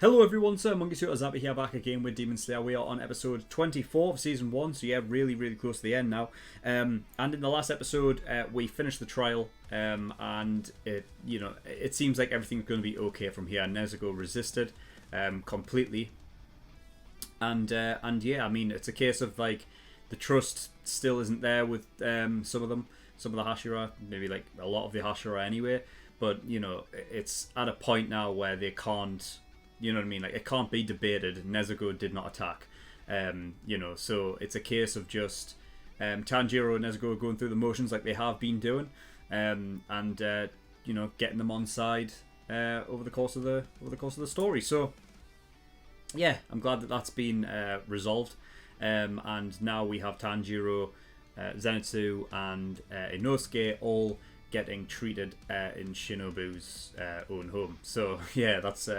Hello everyone, SirMonkeySuit is happy here back again with Demon Slayer. We are on episode 24 of season 1, so yeah, really close to the end now. And in the last episode, we finished the trial, and it seems like everything's going to be okay from here. Nezuko resisted completely, and yeah, I mean, it's a case of like the trust still isn't there with some of them, some of the Hashira, maybe like a lot of the Hashira anyway. But it's at a point now where they can't. You know what I mean? Like, it can't be debated. Nezuko did not attack. So it's a case of just Tanjiro and Nezuko going through the motions like they have been doing, and getting them on side over the course of the story. So yeah, I'm glad that that's been resolved, and now we have Tanjiro, Zenitsu, and Inosuke all getting treated in Shinobu's own home. So yeah, that's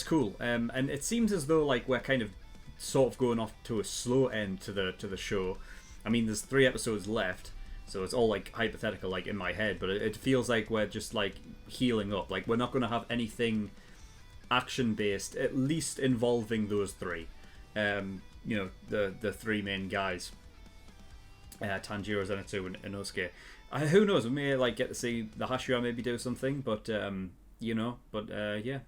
cool. And it seems as though like we're kind of sort of going off to a slow end to the show. I mean, there's 3 episodes left, so it's all like hypothetical, like in my head. But it feels like we're just like healing up. Like we're not going to have anything action based, at least involving those 3. The 3 main guys, Tanjiro, Zenitsu, and Inosuke. Who knows? We may like get to see the Hashira maybe do something, but yeah.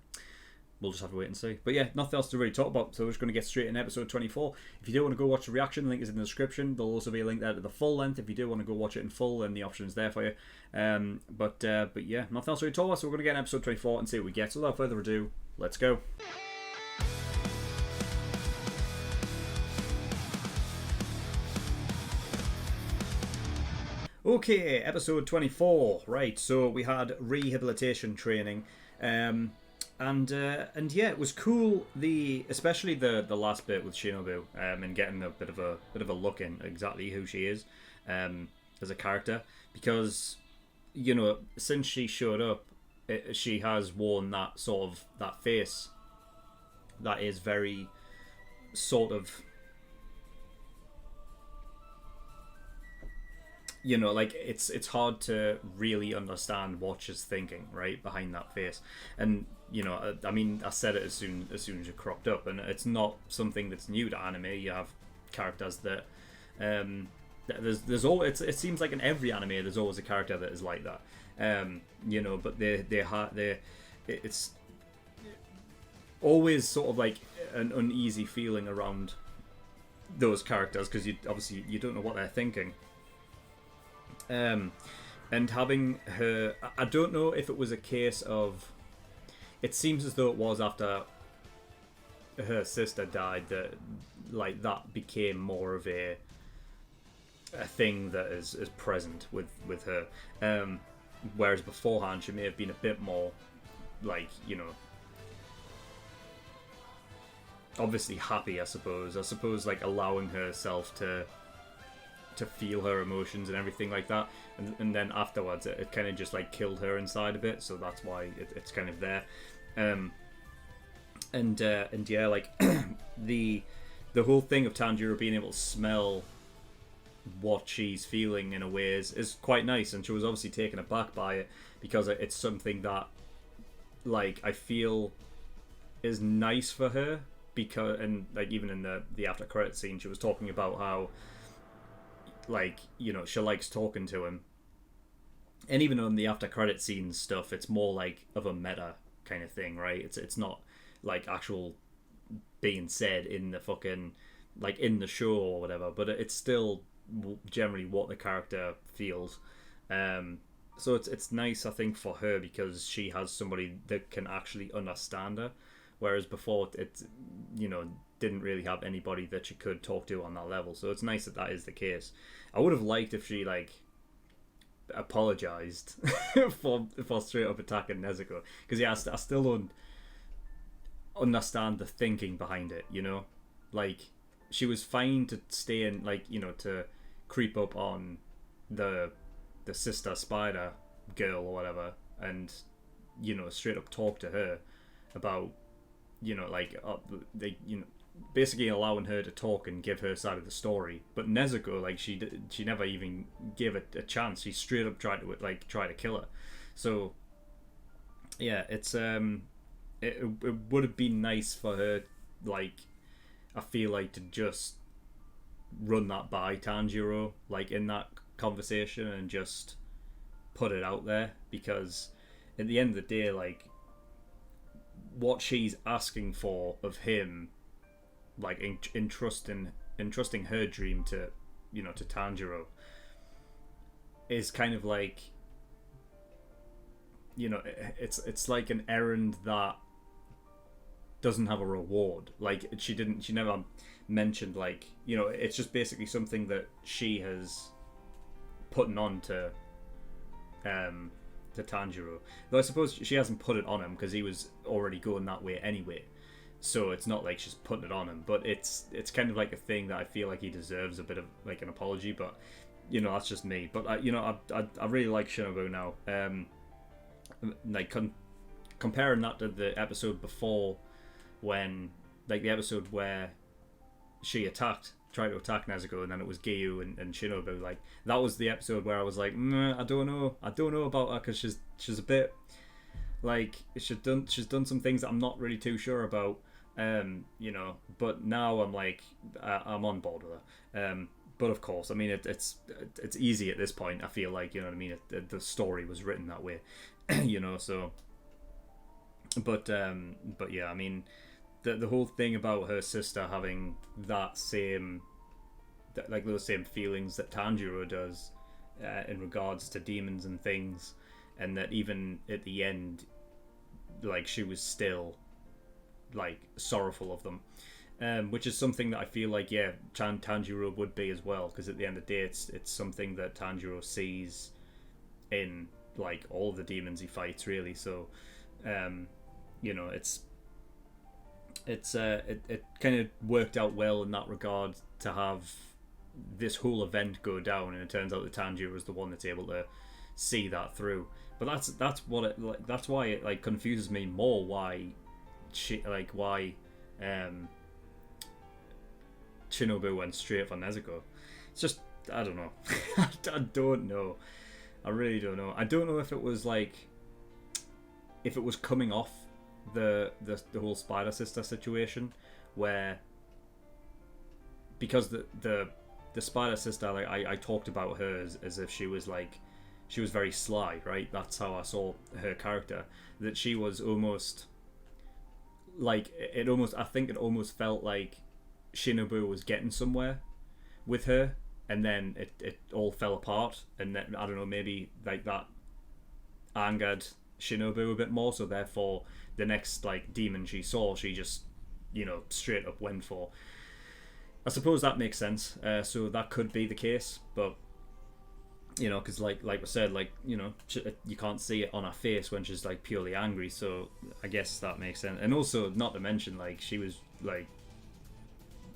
We'll just have to wait and see. But yeah, nothing else to really talk about, so we're just going to get straight in episode 24. If you do want to go watch the reaction, the link is in the description. There'll also be a link there to the full length. If you do want to go watch it in full, then the option is there for you. But yeah, nothing else to really talk about, so we're going to get in episode 24 and see what we get. So without further ado, let's go. Okay, episode 24. Right, so we had rehabilitation training. And yeah, it was cool. Especially the last bit with Shinobu, and getting a bit of a look in exactly who she is, as a character, because since she showed up, she has worn that sort of that face that is very sort of like it's hard to really understand what she's thinking right behind that face. And I mean, I said it as soon as you cropped up, and it's not something that's new to anime. You have characters that there's always, it seems like in every anime there's always a character that is like that, but it's always sort of like an uneasy feeling around those characters, because you don't know what they're thinking. And having her, I don't know if it was a case of, it seems as though it was after her sister died that like that became more of a thing that is present with her, whereas beforehand she may have been a bit more like obviously happy, I suppose like allowing herself to feel her emotions and everything like that, and then afterwards it kind of just like killed her inside a bit, so that's why it's kind of there. And yeah, like the whole thing of Tanjiro being able to smell what she's feeling in a way is quite nice, and she was obviously taken aback by it, because it's something that like I feel is nice for her, because, and like even in the after credit scene she was talking about how like she likes talking to him, and even on the after credit scenes stuff, it's more like of a meta kind of thing, right? It's not like actual being said in the fucking like in the show or whatever, but it's still generally what the character feels. So it's nice, I think, for her, because she has somebody that can actually understand her, whereas before it didn't really have anybody that she could talk to on that level. So it's nice that is the case. I would have liked if she like apologized for straight up attacking Nezuko, because yeah, I still don't understand the thinking behind it. Like she was fine to stay in, like to creep up on the sister spider girl or whatever, and straight up talk to her about basically allowing her to talk and give her side of the story. But Nezuko, like she never even gave it a chance. She straight up tried to kill her. So yeah, it's it would have been nice for her, like, I feel like, to just run that by Tanjiro, like, in that conversation, and just put it out there, because at the end of the day, like, what she's asking for of him, like, entrusting her dream to, to Tanjiro, is kind of like, it's like an errand that doesn't have a reward. Like, she never mentioned, like, it's just basically something that she has putting on to Tanjiro. Though I suppose she hasn't put it on him because he was already going that way anyway. So it's not like she's putting it on him, but it's kind of like a thing that I feel like he deserves a bit of, like, an apology. But that's just me. But I really like Shinobu now. Like, comparing that to the episode before, when, like, the episode where she tried to attack Nezuko, and then it was Giyu and Shinobu. Like, that was the episode where I was like, I don't know about her, because she's a bit, like, she's done some things that I'm not really too sure about. But now I'm like, I'm on board with her. But of course, I mean, it's easy at this point. I feel like, you know what I mean. The story was written that way, So, but yeah, I mean, the whole thing about her sister having those same feelings that Tanjiro does, in regards to demons and things, and that even at the end, like, she was still, like, sorrowful of them, which is something that I feel like, yeah, Tanjiro would be as well, because at the end of the day, it's something that Tanjiro sees in, like, all the demons he fights, really. So, it kind of worked out well in that regard to have this whole event go down, and it turns out that Tanjiro is the one that's able to see that through. But that's why it, like, confuses me more why Shinobu went straight for Nezuko. It's just, I don't know. I don't know. I really don't know. I don't know if it was coming off the whole Spider Sister situation, where, because the Spider Sister, like, I talked about her as if she was very sly, right? That's how I saw her character. That she was almost like, I think it almost felt like Shinobu was getting somewhere with her, and then it all fell apart, and then, I don't know, maybe, like, that angered Shinobu a bit more, so therefore the next, like, demon she saw, she just, straight up went for. I suppose that makes sense. So that could be the case, but, because like I said, like, you can't see it on her face when she's, like, purely angry, so I guess that makes sense. And also, not to mention, like, she was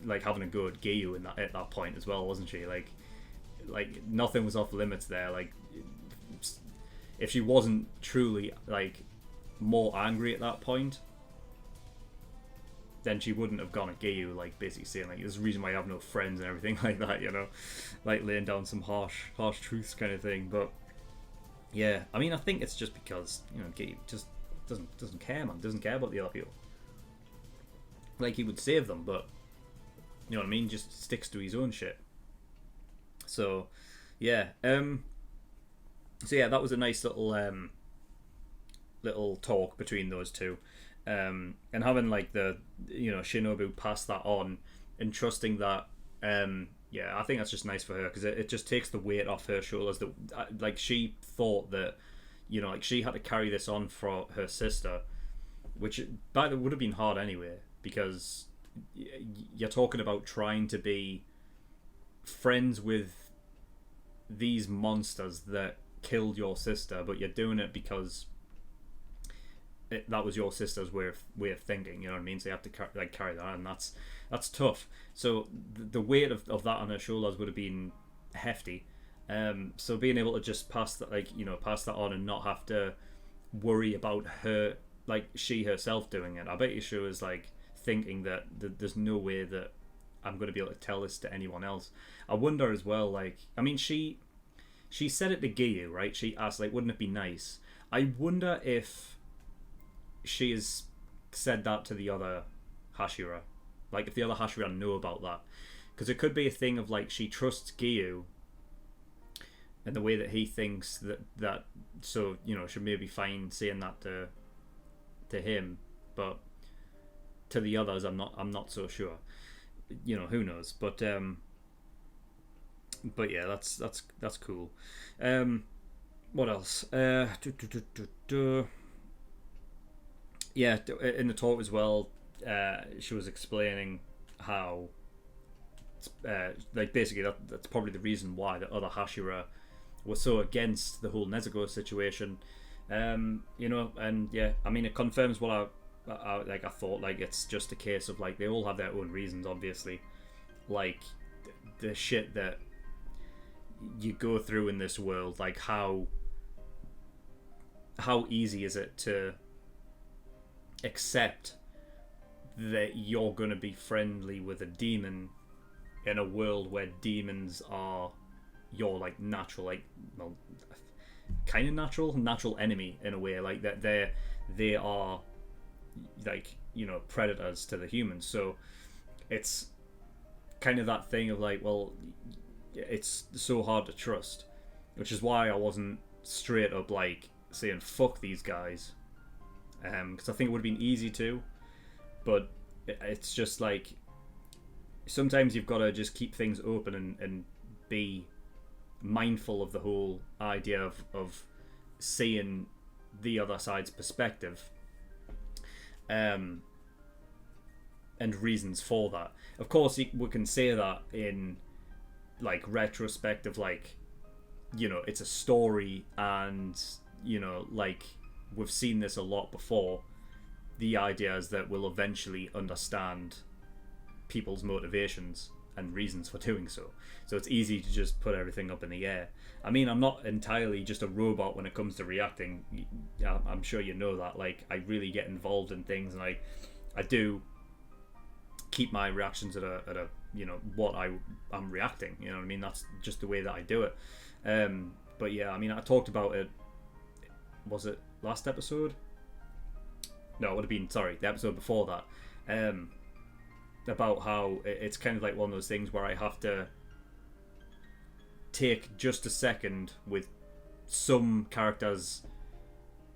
like having a go at Giyu at that point as well, wasn't she? Like nothing was off limits there. Like, if she wasn't truly, like, more angry at that point, then she wouldn't have gone at Giyu, like, basically saying, like, there's a reason why you have no friends and everything like that, like, laying down some harsh truths kind of thing. But yeah, I mean, I think it's just because, Giyu just doesn't care, man. Doesn't care about the other people. Like, he would save them, but, you know what I mean, just sticks to his own shit. So yeah, that was a nice little talk between those two, and having, like, the Shinobu pass that on, and trusting that, I think that's just nice for her, because it just takes the weight off her shoulders. That, like, she thought that, like, she had to carry this on for her sister, which, by the way, would have been hard anyway, because you're talking about trying to be friends with these monsters that killed your sister, but you're doing it because that was your sister's way of thinking, you know what I mean? So you have to carry that, and that's tough. So the weight of that on her shoulders would have been hefty. So being able to just pass that on, and not have to worry about her, like, she herself doing it. I bet you she was, like, thinking that there's no way that I'm going to be able to tell this to anyone else. I wonder as well, like, I mean, she said it to Giyu, right? She asked, like, wouldn't it be nice? I wonder if she is said that to the other Hashira, like if the other Hashira know about that, because it could be a thing of like she trusts Gyu and the way that he thinks that so should maybe fine saying that to him, but to the others I'm not so sure. Who knows, but yeah, that's cool. What else? Yeah, in the talk as well, she was explaining how like basically that's probably the reason why the other Hashira were so against the whole Nezuko situation. And yeah, I mean, it confirms what I thought. Like, it's just a case of like they all have their own reasons, obviously. Like the shit that you go through in this world, like how easy is it to accept that you're going to be friendly with a demon in a world where demons are your like natural, like, well, kind of natural enemy in a way, like that they are like predators to the humans. So it's kind of that thing of like, well, it's so hard to trust, which is why I wasn't straight up like saying fuck these guys, because I think it would have been easy to, but it's just like sometimes you've got to just keep things open and be mindful of the whole idea of seeing the other side's perspective, and reasons for that. Of course, we can say that in like retrospective, like it's a story, and like we've seen this a lot before. The idea is that we'll eventually understand people's motivations and reasons for doing so. So it's easy to just put everything up in the air. I mean, I'm not entirely just a robot when it comes to reacting. I'm sure you know that. Like, I really get involved in things, and I do keep my reactions at a what I'm reacting. You know what I mean? That's just the way that I do it. But yeah, I mean, I talked about it. Was it last episode? No, it would have been, sorry, the episode before that. About how it's kind of like one of those things where I have to take just a second with some characters,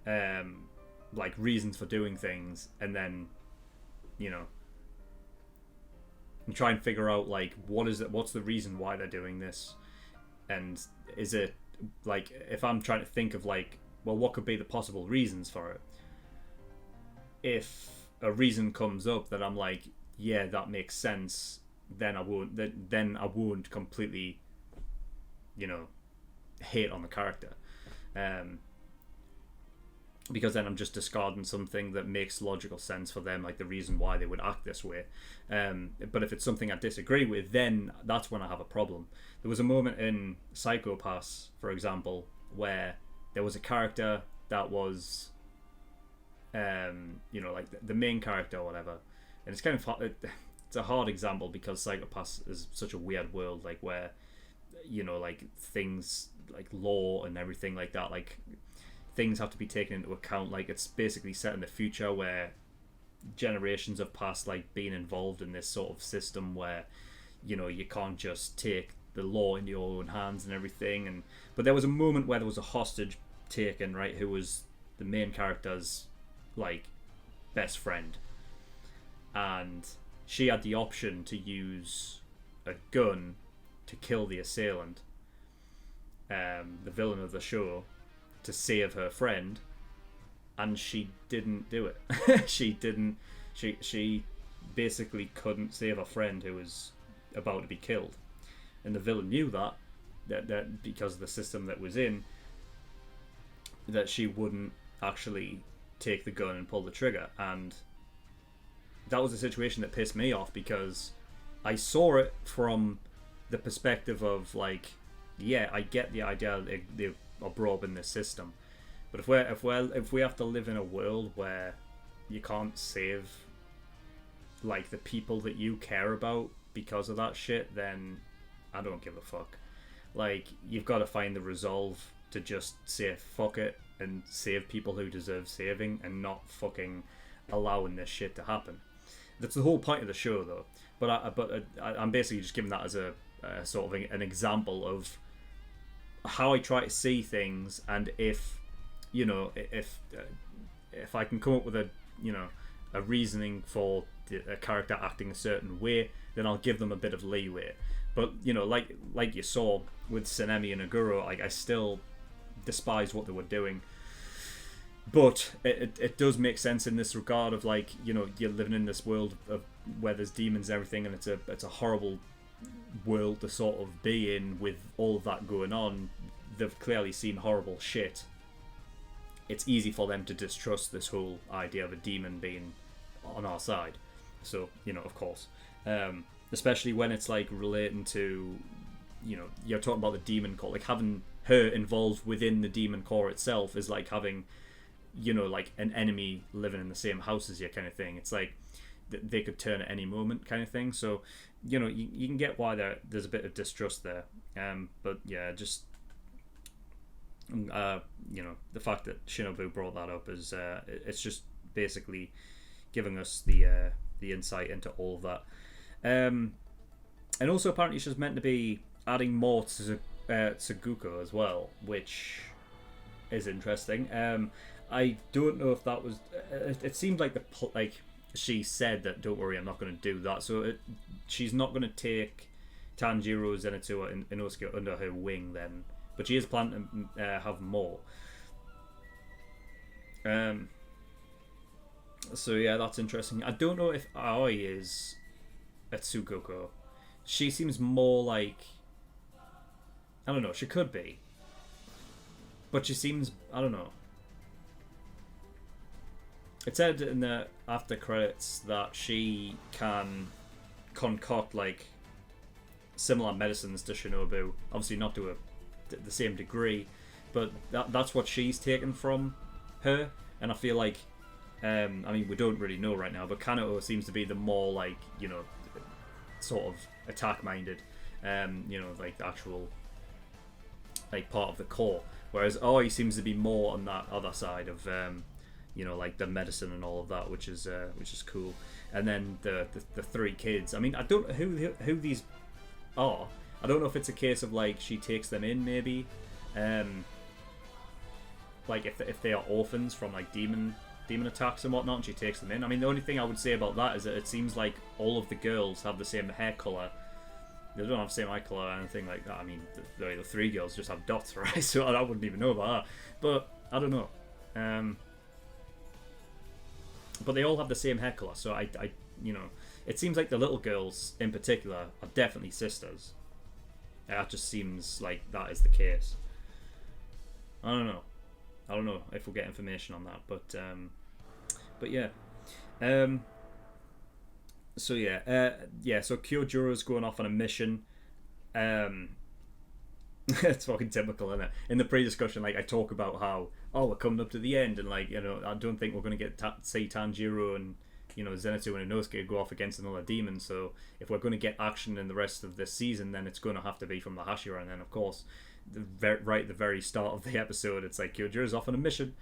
like reasons for doing things, and then and try and figure out like what's the reason why they're doing this, and is it like, if I'm trying to think of like, well, what could be the possible reasons for it, if a reason comes up that I'm like, yeah, that makes sense, then I won't completely hate on the character, because then I'm just discarding something that makes logical sense for them, like the reason why they would act this way. But if it's something I disagree with, then that's when I have a problem. There was a moment in Psycho Pass, for example, where there was a character that was like the main character or whatever, and it's kind of hard, it's a hard example because Psycho Pass is such a weird world, like where like things like law and everything like that, like things have to be taken into account. Like, it's basically set in the future where generations have passed, like being involved in this sort of system where you can't just take the law into your own hands and everything. But there was a moment where there was a hostage taken, right, who was the main character's like best friend, and she had the option to use a gun to kill the assailant, the villain of the show, to save her friend, and she didn't do it. She basically couldn't save a friend who was about to be killed, and the villain knew that because of the system that was in, that she wouldn't actually take the gun and pull the trigger. And that was a situation that pissed me off, because I saw it from the perspective of like, yeah, I get the idea that they are brought up in this system, but if we have to live in a world where you can't save like the people that you care about because of that shit, then I don't give a fuck. Like, you've got to find the resolve to just say fuck it and save people who deserve saving, and not fucking allowing this shit to happen. That's the whole point of the show, though. I'm basically just giving that as a sort of an example of how I try to see things, and if I can come up with a reasoning for a character acting a certain way, then I'll give them a bit of leeway. But like you saw with Sanemi and Aguro, like I still despise what they were doing. But it does make sense in this regard of like, you're living in this world of where there's demons and everything, and it's a horrible world to sort of be in with all of that going on. They've clearly seen horrible shit. It's easy for them to distrust this whole idea of a demon being on our side. So, of course. Especially when it's like relating to, you're talking about the demon core. Like having her involved within the demon core itself is like having, like an enemy living in the same house as you kind of thing. It's like they could turn at any moment kind of thing. So, you can get why there's a bit of distrust there. But yeah, just... the fact that Shinobu brought that up is it's just basically giving us the insight into all of that. And also apparently she's meant to be adding more to Tsuguko as well, which is interesting. I don't know if that was... It seemed like she said that, don't worry, I'm not going to do that. So she's not going to take Tanjiro, Zenitsu, and Inosuke under her wing then. But she is planning to have more. So yeah, that's interesting. I don't know if Aoi is a Tsuguko. She seems more like... I don't know, she could be. But she seems... I don't know. It said in the after credits that she can concoct like similar medicines to Shinobu. Obviously not to the same degree, but that's what she's taken from her. And I feel like, I mean, we don't really know right now, but Kaneko seems to be the more like, sort of attack minded, like the actual like part of the core, whereas Aoi seems to be more on that other side of like the medicine and all of that, which is cool. And then the three kids, I mean, I don't know who these are. I don't know if it's a case of like she takes them in, maybe, like if they are orphans from like demon attacks and whatnot, and she takes them in. I mean, the only thing I would say about that is that it seems like all of the girls have the same hair color. They don't have the same eye color or anything like that. I mean, the three girls just have dots, right? So I wouldn't even know about that. But I don't know. But they all have the same hair color, so I it seems like the little girls in particular are definitely sisters. That just seems like that is the case. I don't know if we'll get information on that, but yeah. So Kyojuro's going off on a mission. It's fucking typical, isn't it? In the pre-discussion, like I talk about how we're coming up to the end, and like I don't think we're going to get see Tanjiro and Zenitsu and Inosuke go off against another demon. So if we're going to get action in the rest of this season, then it's going to have to be from the Hashira. And then of course, right at the very start of the episode, it's like Kyojuro's off on a mission,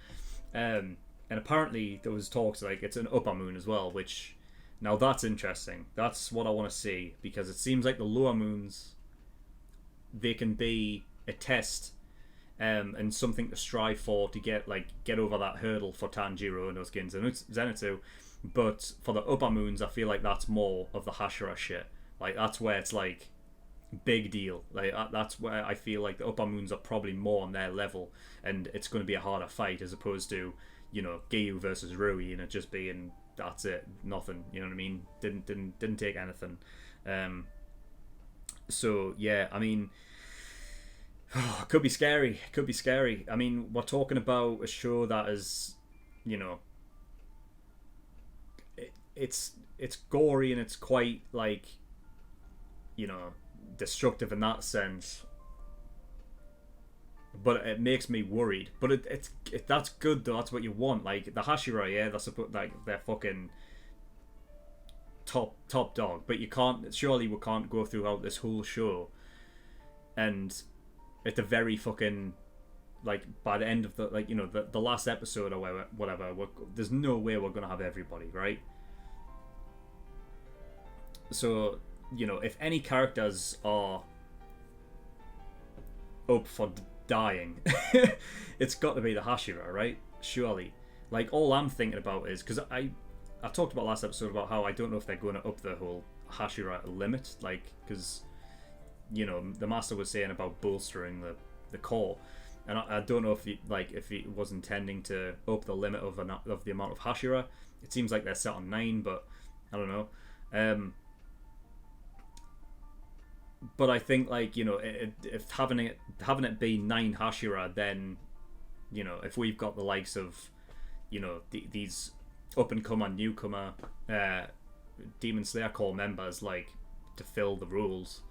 and apparently there was talks like it's an upper moon as well, which now that's interesting. That's what I want to see, because it seems like the lower moons, they can be a test and something to strive for to get over that hurdle for Tanjiro, Inosuke, and Zenitsu. But for the upper moons, I feel like that's more of the Hashira shit. Like that's where it's like big deal. Like that's where I feel like the upper moons are probably more on their level, and it's going to be a harder fight as opposed to Gyu versus Rui, and it just being that's it, nothing. You know what I mean? Didn't take anything. So yeah, I mean, could be scary. Could be scary. I mean, we're talking about a show that is, it's gory and it's quite like, destructive in that sense. But it makes me worried. But it's that's good though. That's what you want. Like the Hashira, yeah, they're fucking top dog. But surely we can't go throughout this whole show and at the very fucking like by the end of the like the last episode or whatever, there's no way we're gonna have everybody, right? So if any characters are up for dying, it's got to be the Hashira, right? Surely. Like, all I'm thinking about is because I talked about last episode about how I don't know if they're going to up the whole Hashira limit, like, because the master was saying about bolstering the core, and I don't know if he was intending to up the limit of the amount of Hashira. It seems like they're set on 9, but I don't know. But I think like if having it be 9 Hashira, then if we've got the likes of these up and comer newcomer Demon Slayer core members like to fill the roles,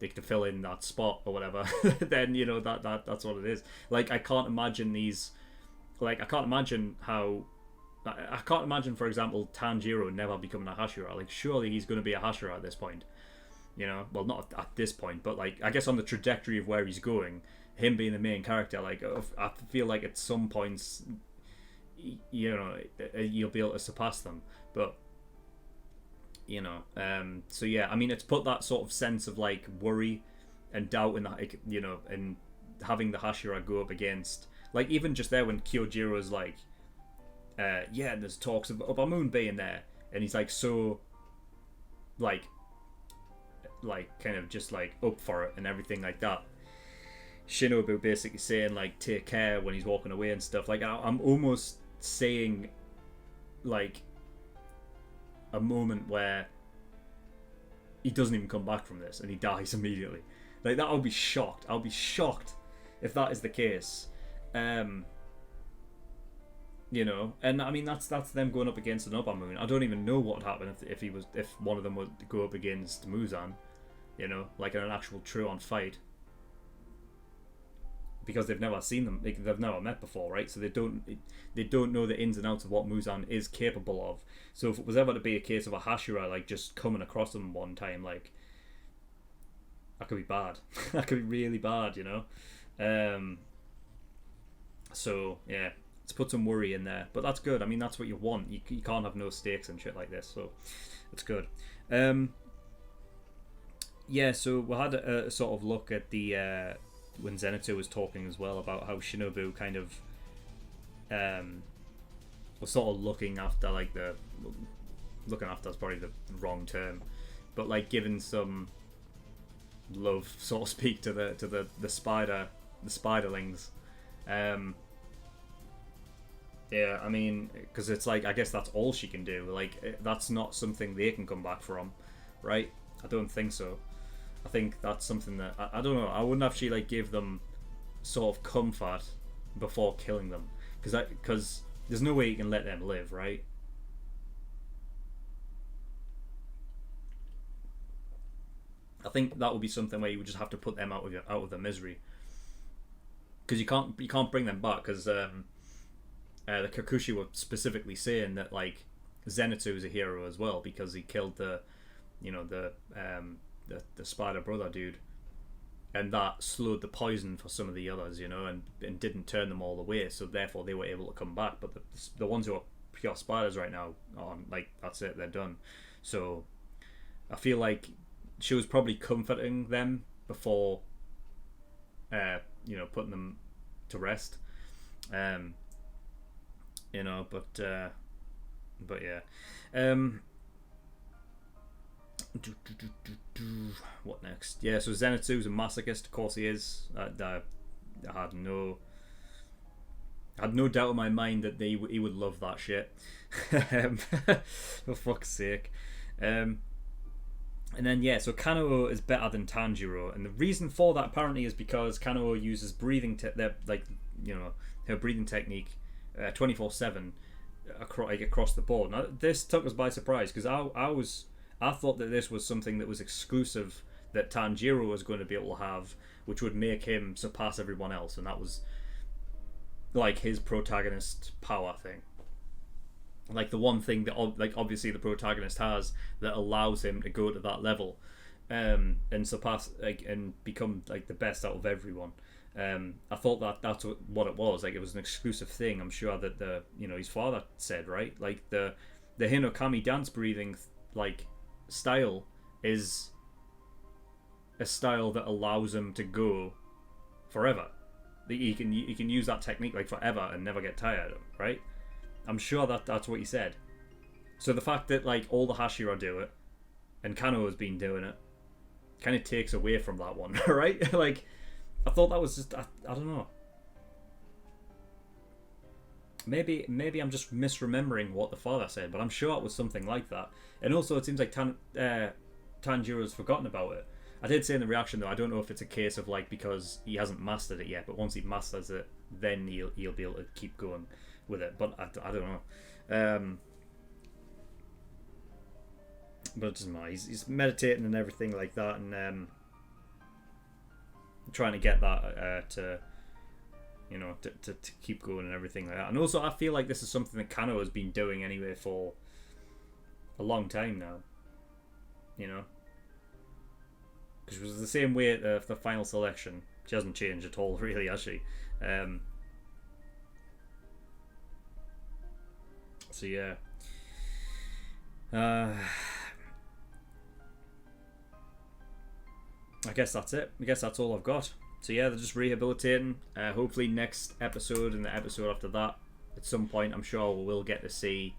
they to fill in that spot or whatever, then that's what it is. Like I can't imagine for example Tanjiro never becoming a Hashira. Like surely he's going to be a Hashira at this point. Well, not at this point, but like I guess on the trajectory of where he's going, him being the main character, like I feel like at some points, you'll be able to surpass them. But so yeah, I mean, it's put that sort of sense of like worry and doubt in that, and having the Hashira go up against, like even just there when Kyojiro's like, yeah, there's talks of a moon being there, and he's like so, like kind of just like up for it and everything like that. Shinobu basically saying like take care when he's walking away and stuff. Like I'm almost saying like a moment where he doesn't even come back from this and he dies immediately. Like that, I'll be shocked. I'll be shocked if that is the case. And I mean that's them going up against an Upper Moon. I don't even know what would happen if one of them would go up against Muzan, like in an actual true-on fight, because they've never seen them, they've never met before, right? So they don't know the ins and outs of what Muzan is capable of. So if it was ever to be a case of a Hashira like just coming across them one time, like that could be bad. That could be really bad, So yeah, let's put some worry in there, but that's good. I mean, that's what you want. You can't have no stakes and shit like this, so it's good. Yeah, so we had a sort of look at the when Zenitsu was talking as well about how Shinobu kind of was sort of looking after is probably the wrong term, but like giving some love, so to speak, to the spiderlings. Yeah, I mean, because it's like I guess that's all she can do. Like that's not something they can come back from, right? I don't think so. I think that's something that I don't know. I wouldn't actually like give them sort of comfort before killing them, because there's no way you can let them live, right? I think that would be something where you would just have to put them out of their misery, because you can't bring them back, because the Kakushi were specifically saying that like Zenitsu is a hero as well because he killed the spider brother dude, and that slowed the poison for some of the others, and didn't turn them all away, so therefore they were able to come back. But the ones who are pure spiders right now are like, that's it, they're done. So I feel like she was probably comforting them before putting them to rest. But yeah. What next? Yeah, so Zenitsu's a masochist, of course he is. I had no doubt in my mind that he would love that shit. For fuck's sake. And then yeah, so Kanao is better than Tanjiro, and the reason for that apparently is because Kanao uses her breathing technique 24/7 across the board. Now this took us by surprise, because I thought that this was something that was exclusive, that Tanjiro was going to be able to have, which would make him surpass everyone else, and that was like his protagonist power thing. Like the one thing that obviously the protagonist has that allows him to go to that level, and surpass and become like the best out of everyone. I thought that's what it was. Like, it was an exclusive thing. I'm sure that his father said, right, like the Hinokami dance breathing like style is a style that allows him to go forever. He can use that technique like forever and never get tired, right? I'm sure that's what he said. So the fact that like all the Hashira do it and Kano has been doing it kind of takes away from that one, right? Like, I thought that was just I don't know. Maybe I'm just misremembering what the father said, but I'm sure it was something like that. And also, it seems like Tanjiro's forgotten about it. I did say in the reaction though, I don't know if it's a case of like because he hasn't mastered it yet, but once he masters it, then he'll be able to keep going with it. But I don't know. But it doesn't matter. He's meditating and everything like that, and trying to get that to keep going and everything like that. And also, I feel like this is something that Kano has been doing anyway for a long time now. You know, because it was the same way at the final selection. She hasn't changed at all, really, has she? So yeah. I guess that's it. I guess that's all I've got. So yeah, they're just rehabilitating. Hopefully next episode and the episode after that, at some point, I'm sure we will get to see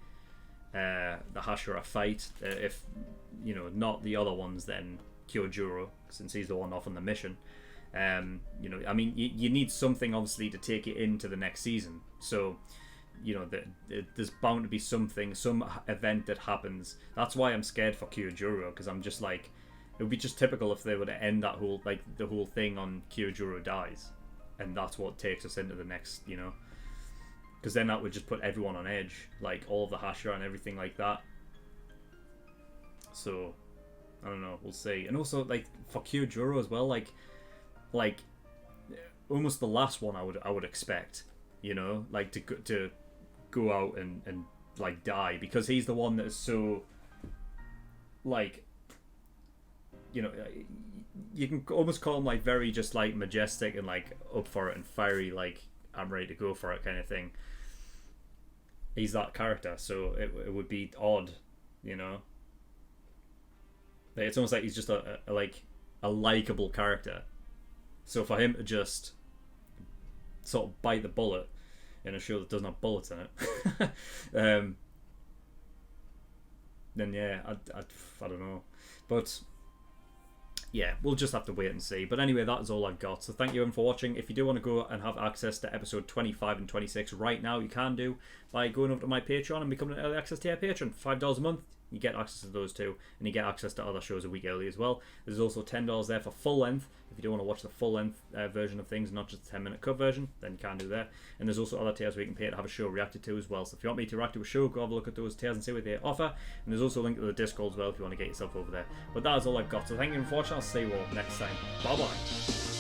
the Hashira fight. If not the other ones, then Kyojuro, since he's the one off on the mission. I mean, you need something obviously to take it into the next season. So, there's bound to be some event that happens. That's why I'm scared for Kyojuro, because I'm just like, it would be just typical if they were to end that whole the whole thing on Kyojuro dies, and that's what takes us into the next, because then that would just put everyone on edge, like all of the Hashira and everything like that. So I don't know, we'll see. And also like for Kyojuro as well, like almost the last one I would expect, like to go out and like die, because he's the one that is so like, you can almost call him like very just like majestic and like up for it and fiery, like I'm ready to go for it kind of thing. He's that character, so it would be odd, It's almost like he's just a likable character. So for him to just sort of bite the bullet in a show that doesn't have bullets in it, then yeah, I don't know, but. Yeah, we'll just have to wait and see. But anyway, that is all I've got. So thank you everyone for watching. If you do want to go and have access to episode 25 and 26 right now, you can do by going over to my Patreon and becoming an early access tier patron. $5 a month, you get access to those two, and you get access to other shows a week early as well. There's also $10 there for full length. If you do want to watch the full length version of things, not just the 10-minute cut version, then you can do that. And there's also other tiers where you can pay to have a show reacted to as well. So if you want me to react to a show, go have a look at those tiers and see what they offer. And there's also a link to the Discord as well if you want to get yourself over there. But that is all I've got. So thank you for watching. I'll see you all next time. Bye bye.